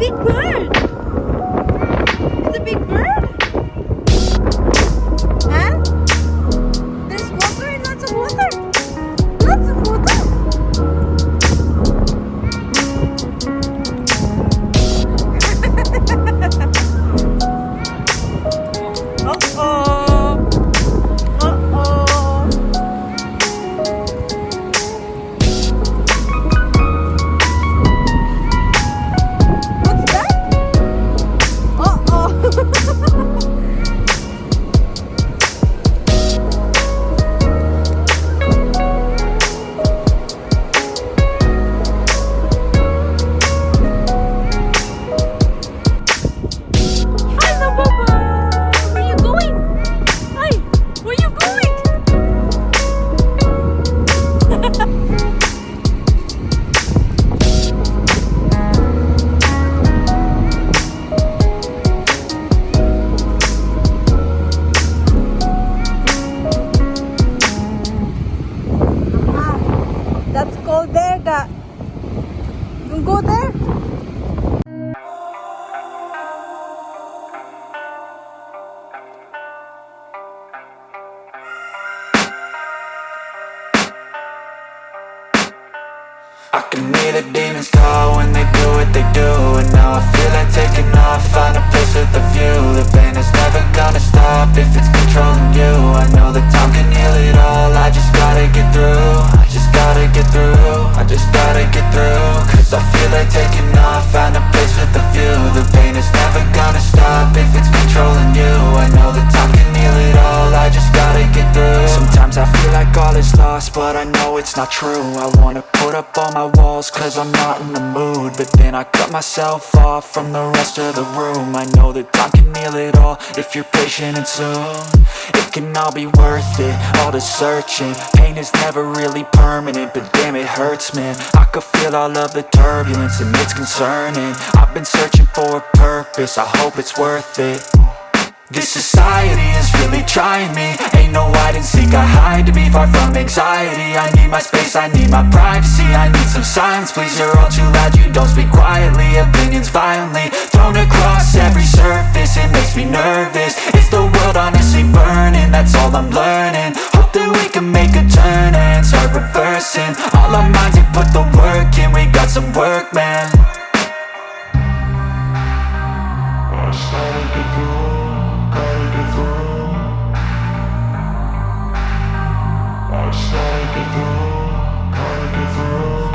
big bird. It's a big bird. Huh? There's water and lots of water. Lots of water. Uh-oh. Uh-oh. What's that? Uh-oh. Hello, Baba. Where you going? Hi, where you going? That's cold there, Dad. You can go there. I can hear the demons call when they do what they do. And now I feel like taking off, find a place with a view. The pain is never gonna stop if it's controlling you. I know that time can heal it all, I just gotta get through. I just gotta get through, I just gotta get through. Cause I feel like taking off, find a place with a view. The pain is never gonna stop if it's controlling you. I know that time can heal it all, I just gotta get through. Sometimes I feel like all is lost, but I know it's not true. I wanna put up all my walls cause I'm not in the mood, but then I cut myself off from the rest of the room. I know that time can heal it all if you're patient and soon. It can all be worth it, all the searching. Pain is never really permanent, but damn it hurts, man. I could feel all of the turbulence and it's concerning. I've been searching for a purpose, I hope it's worth it. This society is really trying me. Ain't no hide and seek, I hide to be far from anxiety. I need my space, I need my privacy. I need some silence, please, you're all too loud. You don't speak quietly, opinions violently thrown across every surface. It makes me nervous, it's the world honestly burning. That's all I'm learning, hope that we can make a turn and start reversing. All our minds, we put the work in, we got some work, man. I started to go.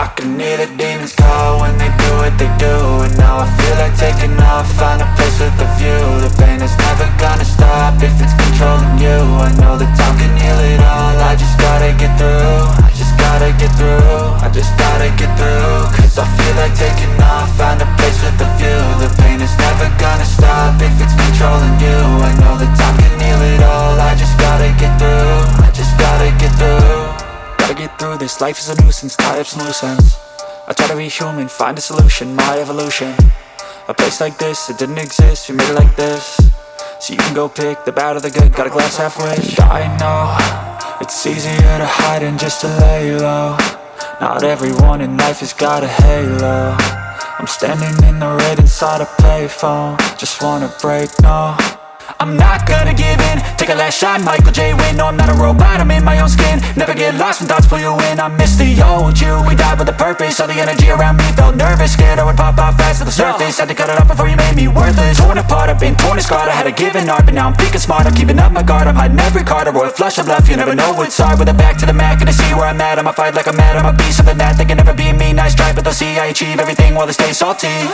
I can hear the demons call when they do what they do. And now I feel like taking off, find a place with a view. The pain is never gonna stop if it's controlling you. I know that time can heal it all, I just gotta get through. I just gotta get through, I just gotta get through. Cause I feel like taking off, find a place with a view. The pain is never gonna stop if it's controlling you. I know that time can heal it all, I just gotta get through. I just gotta get through. Gotta get through this, life is a nuisance, tie up some loose ends. I try to be human, find a solution, my evolution. A place like this, it didn't exist, we made it like this. So you can go pick the bad or the good, got a glass halfway. I know, it's easier to hide than just to lay low. Not everyone in life has got a halo. I'm standing in the red inside a payphone, just wanna break, no. I'm not gonna give in, take a last shot, Michael J. Win. No, I'm not a robot, I'm in my own skin. Never get lost when thoughts pull you in. I miss the old you, we died with a purpose. All the energy around me felt nervous, scared I would pop off fast to the surface. Had to cut it off before you made me worthless. Torn apart, I've been torn and scarred. I had a given art, but now I'm thinking smart. I'm keeping up my guard, I'm hiding every card. A royal flush of love, you never know what's hard. With a back to the mat, gonna see where I'm at. I'ma fight like I'm mad, I'ma be something that they can never be me. Nice try, but they'll see I achieve everything while they stay salty.